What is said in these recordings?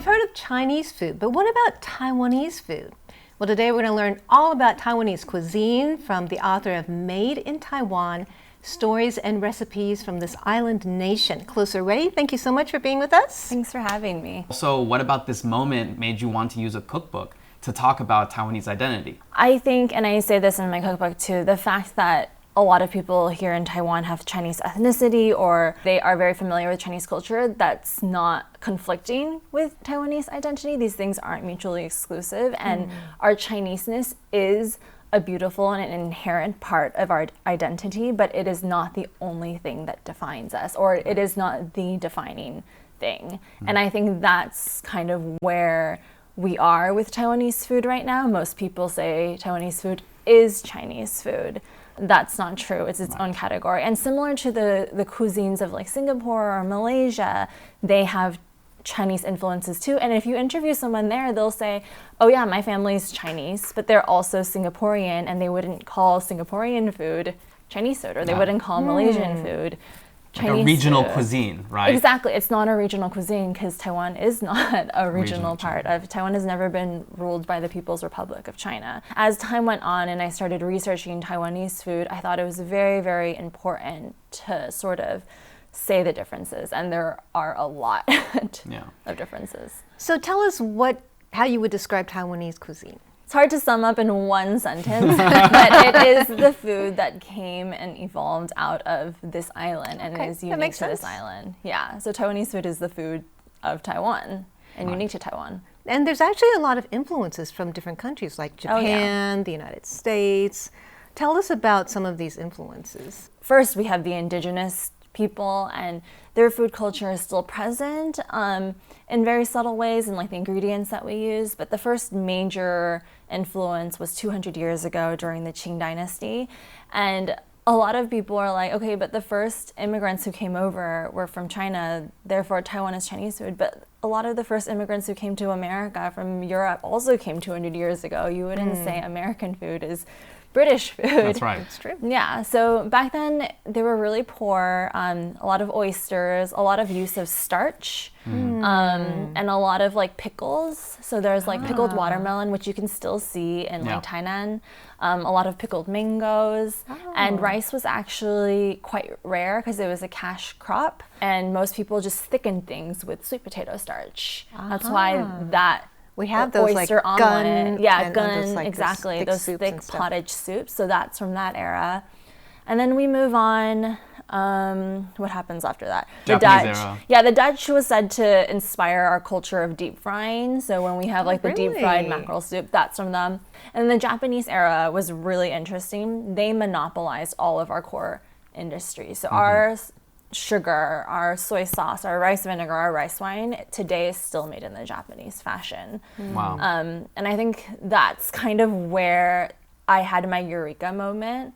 we've heard of Chinese food, but what about Taiwanese food? Well, today we're going to learn all about Taiwanese cuisine from the author of Made in Taiwan, Stories and Recipes from this Island Nation. Clarissa Wei, thank you so much for being with us. Thanks for having me. So what about this moment made you want to use a cookbook to talk about Taiwanese identity? I think, and I say this in my cookbook too, the fact that a lot of people here in Taiwan have Chinese ethnicity or they are very familiar with Chinese culture, that's not conflicting with Taiwanese identity. These things aren't mutually exclusive, and our Chineseness is a beautiful and an inherent part of our identity, but it is not the only thing that defines us, or it is not the defining thing. And I think that's kind of where we are with Taiwanese food right now. Most people say Taiwanese food is Chinese food. That's not true. It's its own category. And similar to the cuisines of like Singapore or Malaysia, they have Chinese influences too. And if you interview someone there, they'll say, oh yeah, my family's Chinese, but they're also Singaporean, and they wouldn't call Singaporean food Chinese food, or they wouldn't call Malaysian food Chinese like a regional food. Cuisine, right? Exactly. It's not a regional cuisine because Taiwan is not a regional part of Taiwan. Has never been ruled by the People's Republic of China. As time went on and I started researching Taiwanese food, I thought it was very, very important to sort of say the differences, and there are a lot of differences. So tell us how you would describe Taiwanese cuisine. It's hard to sum up in one sentence, but it is the food that came and evolved out of this island and is unique to this island. Yeah, so Taiwanese food is the food of Taiwan and unique to Taiwan. And there's actually a lot of influences from different countries like Japan, the United States. Tell us about some of these influences. First, we have the indigenous people, and their food culture is still present in very subtle ways in like the ingredients that we use. But the first major influence was 200 years ago during the Qing dynasty. And a lot of people are like, okay, but the first immigrants who came over were from China, therefore Taiwan is Chinese food. But a lot of the first immigrants who came to America from Europe also came 200 years ago. You wouldn't say American food is British food. That's right. It's true. Yeah, so back then they were really poor, a lot of oysters, a lot of use of starch, and a lot of like pickles. So there's like pickled watermelon, which you can still see in like Tainan, a lot of pickled mangoes, and rice was actually quite rare because it was a cash crop, and most people just thickened things with sweet potato starch. That's why we have those like gun, gun, like exactly, those thick pottage soups. So that's from that era. And then we move on. What happens after that? The Japanese Dutch. era. Yeah, the Dutch was said to inspire our culture of deep frying. So when we have like the deep fried mackerel soup, that's from them. And the Japanese era was really interesting. They monopolized all of our core industries. So our sugar, our soy sauce, our rice vinegar, our rice wine today is still made in the Japanese fashion. Wow. And I think that's kind of where I had my eureka moment.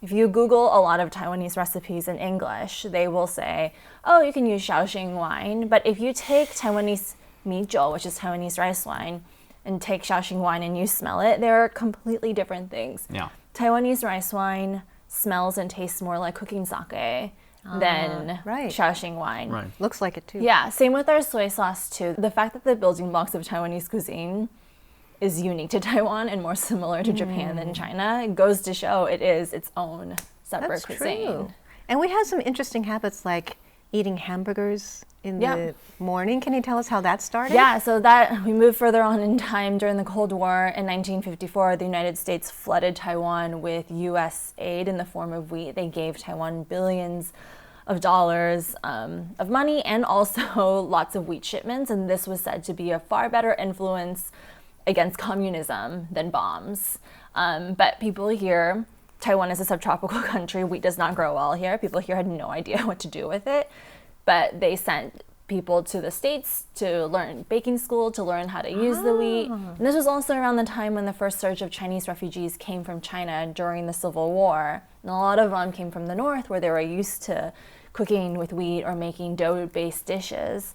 If you Google a lot of Taiwanese recipes in English, they will say, oh, you can use Shaoxing wine. But if you take Taiwanese mijiu, which is Taiwanese rice wine, and take Shaoxing wine and you smell it, they're completely different things. Yeah. Taiwanese rice wine smells and tastes more like cooking sake than Shaoxing wine. Right. Looks like it too. Yeah, same with our soy sauce too. The fact that the building blocks of Taiwanese cuisine is unique to Taiwan and more similar to Japan than China goes to show it is its own separate cuisine. True. And we have some interesting habits like eating hamburgers in the morning. Can you tell us how that started? Yeah, so that we move further on in time during the Cold War. In 1954, the United States flooded Taiwan with U.S. aid in the form of wheat. They gave Taiwan billions of dollars of money and also lots of wheat shipments. And this was said to be a far better influence against communism than bombs. But people here, Taiwan is a subtropical country. Wheat does not grow well here. People here had no idea what to do with it. But they sent people to the States to learn baking school, to learn how to use the wheat. And this was also around the time when the first surge of Chinese refugees came from China during the Civil War. And a lot of them came from the north where they were used to cooking with wheat or making dough-based dishes.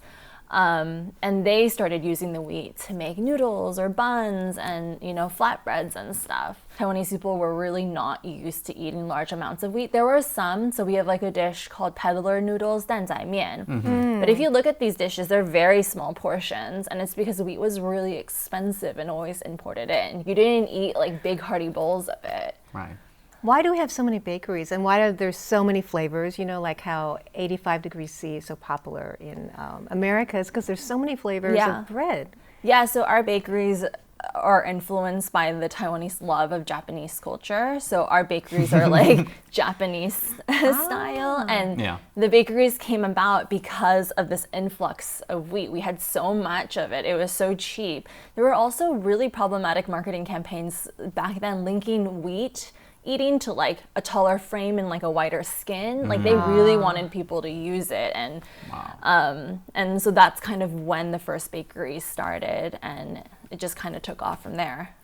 And they started using the wheat to make noodles or buns and, flatbreads and stuff. Taiwanese people were really not used to eating large amounts of wheat. There were some, so we have like a dish called peddler noodles, 蛋仔面. But if you look at these dishes, they're very small portions, and it's because wheat was really expensive and always imported in. You didn't eat like big hearty bowls of it. Right. Why do we have so many bakeries, and why are there so many flavors? Like how 85 degrees C is so popular in America is because there's so many flavors of bread. Yeah, so our bakeries are influenced by the Taiwanese love of Japanese culture. So our bakeries are like Japanese style. And the bakeries came about because of this influx of wheat. We had so much of it. It was so cheap. There were also really problematic marketing campaigns back then linking wheat eating to like a taller frame and like a whiter skin. Like they really wanted people to use it. And so that's kind of when the first bakeries started, and it just kind of took off from there.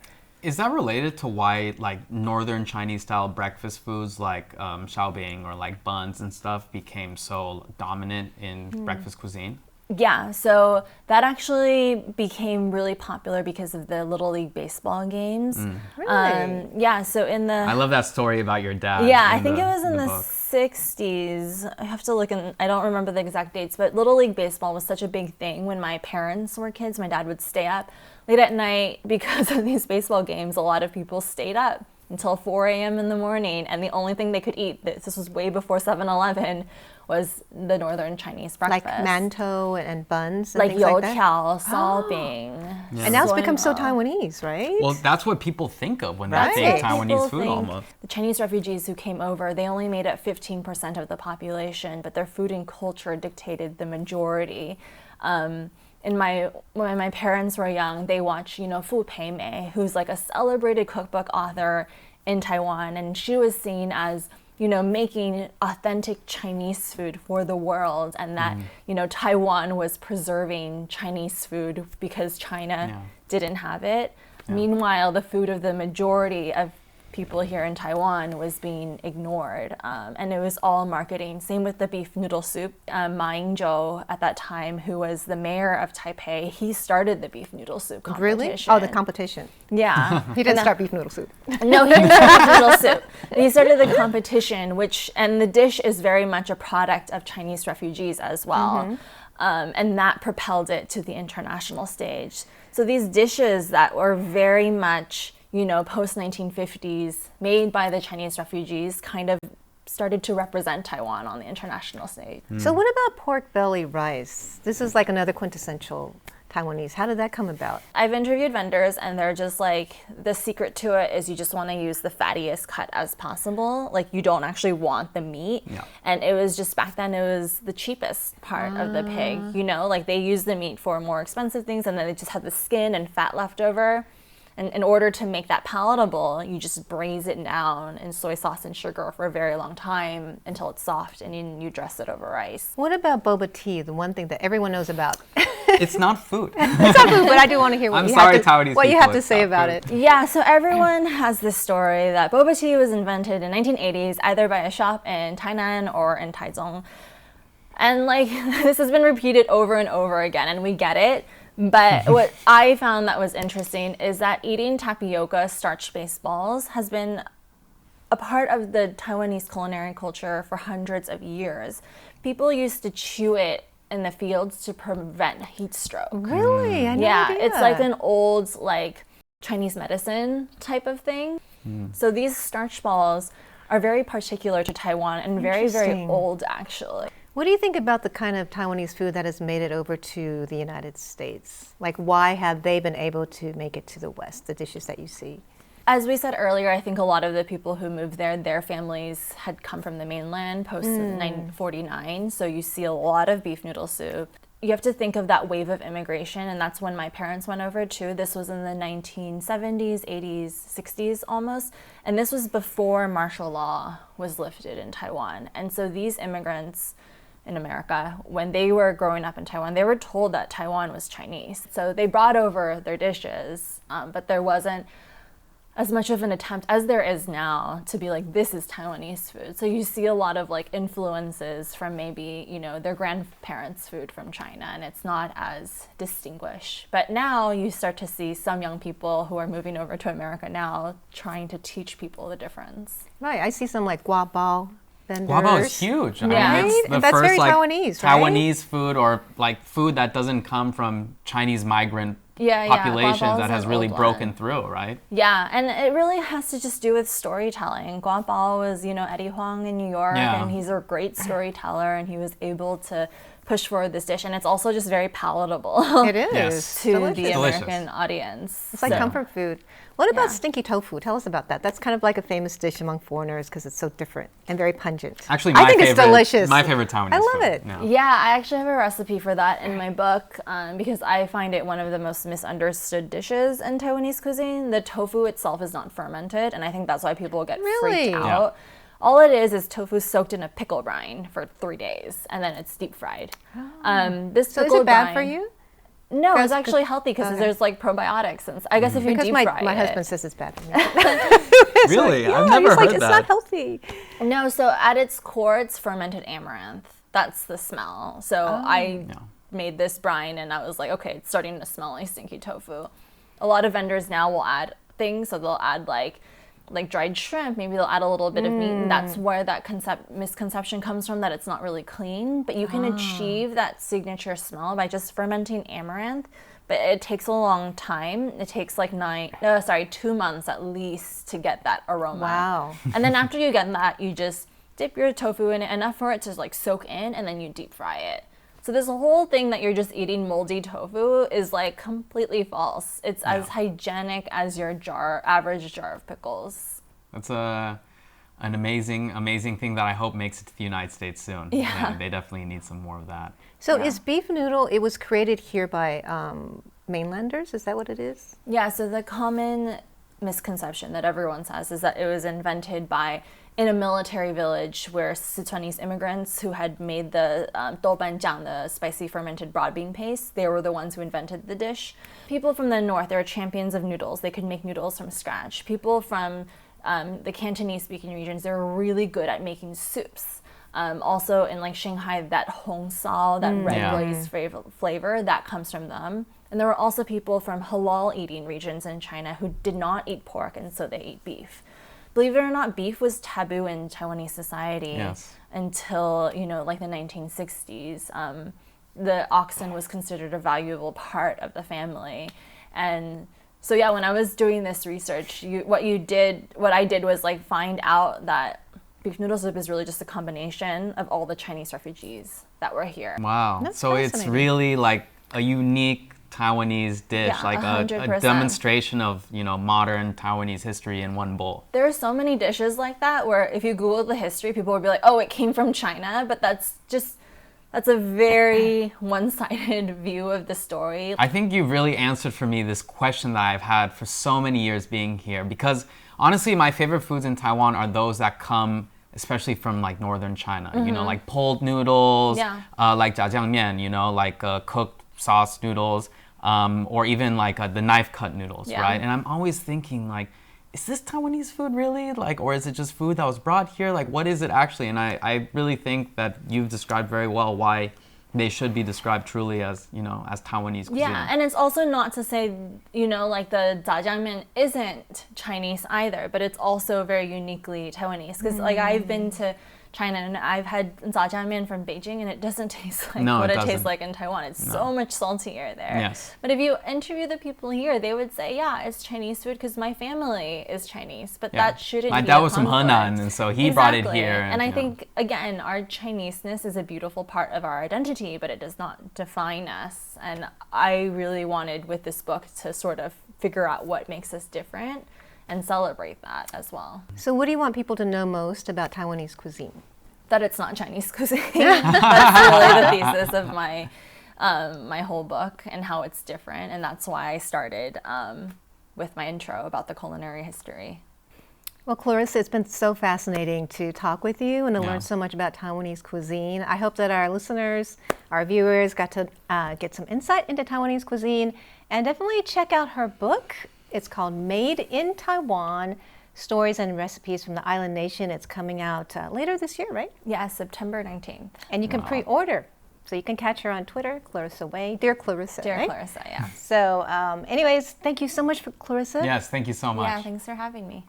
Is that related to why like northern Chinese style breakfast foods like xiaobing or like buns and stuff became so dominant in breakfast cuisine? Yeah, so that actually became really popular because of the Little League baseball games. Really? Yeah, so in the... I love that story about your dad. Yeah, I think it was in the 60s. I have to look, and I don't remember the exact dates, but Little League baseball was such a big thing when my parents were kids. My dad would stay up late at night because of these baseball games. A lot of people stayed up until 4 a.m. in the morning, and the only thing they could eat, this was way before 7-Eleven, was the northern Chinese breakfast. Like mantou and buns and like things like that? youtiao, salbing. And now it's become so Taiwanese, right? Well, that's what people think of when they Right. think Taiwanese People food think almost. The Chinese refugees who came over, they only made up 15% of the population, but their food and culture dictated the majority. When my parents were young, they watched, Fu Pei Mei, who's like a celebrated cookbook author in Taiwan, and she was seen as making authentic Chinese food for the world, and that, Taiwan was preserving Chinese food because China didn't have it. Meanwhile, the food of the majority of people here in Taiwan was being ignored, and it was all marketing. Same with the beef noodle soup. Ma Ying-jeou at that time, who was the mayor of Taipei, he started the beef noodle soup competition. Really? Oh, the competition. Yeah. He didn't start beef noodle soup. No, he didn't start beef noodle soup. He started the competition, and the dish is very much a product of Chinese refugees as well. And that propelled it to the international stage. So these dishes that were very much post-1950s, made by the Chinese refugees, kind of started to represent Taiwan on the international stage. So what about pork belly rice? This is like another quintessential Taiwanese. How did that come about? I've interviewed vendors, and they're just like, the secret to it is you just want to use the fattiest cut as possible. Like, you don't actually want the meat. Yeah. And it was just, back then, it was the cheapest part of the pig. Like they used the meat for more expensive things, and then they just had the skin and fat left over. And in order to make that palatable, you just braise it down in soy sauce and sugar for a very long time until it's soft, and then you dress it over rice. What about boba tea, the one thing that everyone knows about? It's not food. It's not food, but I do want to hear what I'm you sorry, have to, Taiwanese what you people, have to it's say not about food. it. Yeah, so everyone has this story that boba tea was invented in 1980s, either by a shop in Tainan or in Taichung. And like, this has been repeated over and over again, and we get it. But what I found that was interesting is that eating tapioca starch-based balls has been a part of the Taiwanese culinary culture for hundreds of years. People used to chew it in the fields to prevent heat stroke. Really? I had no idea. It's like an old Chinese medicine type of thing. So these starch balls are very particular to Taiwan and very, very Interesting. old, actually. What do you think about the kind of Taiwanese food that has made it over to the United States? Like, why have they been able to make it to the West, the dishes that you see? As we said earlier, I think a lot of the people who moved there, their families had come from the mainland post 1949. So you see a lot of beef noodle soup. You have to think of that wave of immigration, and that's when my parents went over too. This was in the 1970s, 80s, 60s almost. And this was before martial law was lifted in Taiwan. And so these immigrants in America, when they were growing up in Taiwan, they were told that Taiwan was Chinese. So they brought over their dishes, but there wasn't as much of an attempt as there is now to be like, this is Taiwanese food. So you see a lot of like influences from maybe, you know, their grandparents' food from China, and it's not as distinguished. But now you start to see some young people who are moving over to America now trying to teach people the difference. Right, I see some like Guapo vendors. Guapo is huge. I mean, Yeah. it's the And that's first very like Taiwanese, right? Taiwanese food, or like food that doesn't come from Chinese migrant Yeah, populations Guapo is that has an really old broken one. through, right? Yeah, and it really has to just do with storytelling. Guapo was, you know, Eddie Huang in New York, Yeah. and he's a great storyteller, and he was able to push forward this dish, and it's also just very palatable It is. Yes. to Delicious. the Delicious. American audience. It's like So- comfort food. What about Yeah. stinky tofu? Tell us about that. That's kind of like a famous dish among foreigners because it's so different and very pungent. Actually, I my think favorite, it's delicious. My favorite Taiwanese I love food. it. Yeah. Yeah, I actually have a recipe for that in my book because I find it one of the most misunderstood dishes in Taiwanese cuisine. The tofu itself is not fermented, and I think that's why people get Really? freaked Yeah. out. All it is tofu soaked in a pickle brine for 3 days, and then it's deep fried. This So is pickle it bad for brine- you? No, it's Because- actually healthy because okay. there's like probiotics. And I guess if you Because deep my fry it. husband says it's bad for me. Really? Yeah, I've never he's like, heard it's that. not healthy. No, so at its core, it's fermented amaranth. That's the smell. So I Yeah. made this brine and I was like, okay, it's starting to smell like stinky tofu. A lot of vendors now will add things. So they'll add like dried shrimp, maybe they'll add a little bit of meat, and that's where that misconception comes from, that it's not really clean. But you can achieve that signature smell by just fermenting amaranth. But it takes a long time. It takes like 2 months at least to get that aroma. Wow. And then after you get that, you just dip your tofu in it enough for it to like soak in, and then you deep fry it. So this whole thing that you're just eating moldy tofu is like completely false. It's as hygienic as your average jar of pickles. That's an amazing thing that I hope makes it to the United States soon. Yeah. They definitely need some more of that. So is beef noodle, it was created here by mainlanders? Is that what it is? Yeah, so the common misconception that everyone says is that it was invented in a military village where Sichuanese immigrants who had made the doubanjiang, the spicy fermented broad bean paste, they were the ones who invented the dish. People from the north, they were champions of noodles. They could make noodles from scratch. People from the Cantonese-speaking regions, they were really good at making soups. Also in like Shanghai, that hong sao, that red Yeah. glaze flavor, that comes from them. And there were also people from halal eating regions in China who did not eat pork, and so they ate beef. Believe it or not, beef was taboo in Taiwanese society Yes. until, like the 1960s. The oxen was considered a valuable part of the family. And so yeah, when I was doing this research, what I did was like find out that beef noodle soup is really just a combination of all the Chinese refugees that were here. Wow. That's So it's fascinating. really like a unique Taiwanese dish, Yeah, like a 100%. demonstration of, modern Taiwanese history in one bowl. There are so many dishes like that where if you Google the history, people will be like, oh, it came from China, but that's a very one-sided view of the story. I think you've really answered for me this question that I've had for so many years being here, because honestly, my favorite foods in Taiwan are those that come especially from like northern China, like pulled noodles, Yeah. like jjiangmian, like cooked sauce noodles, or even like the knife cut noodles, Yeah. right? And I'm always thinking like, is this Taiwanese food really? Like, or is it just food that was brought here? Like, what is it actually? And I really think that you've described very well why they should be described truly as, as Taiwanese cuisine. Yeah, and it's also not to say, like the jjiangmian isn't Chinese either, but it's also very uniquely Taiwanese. Because like I've been to China and I've had jjiangmian from Beijing, and it doesn't taste like No, what it it tastes doesn't. like in Taiwan. It's so much saltier there. Yes. But if you interview the people here, they would say, yeah, it's Chinese food because my family is Chinese, but Yeah. that shouldn't My be dad a was from conflict. Henan, and so he brought it Exactly. here. And I yeah. think, again, our Chineseness is a beautiful part of our identity, but it does not define us. And I really wanted with this book to sort of figure out what makes us different and celebrate that as well. So what do you want people to know most about Taiwanese cuisine? That it's not Chinese cuisine. That's really the thesis of my my whole book and how it's different. And that's why I started with my intro about the culinary history. Well, Clarissa, it's been so fascinating to talk with you and to Yeah. learn so much about Taiwanese cuisine. I hope that our listeners, our viewers, got to get some insight into Taiwanese cuisine, and definitely check out her book, It's called Made in Taiwan, Stories and Recipes from the Island Nation. It's coming out later this year, right? Yeah, September 19th. And you can pre-order. So you can catch her on Twitter, Clarissa Wei. Dear Clarissa, Dear right? Clarissa, yeah. So anyways, thank you so much, Clarissa. Yes, thank you so much. Yeah, thanks for having me.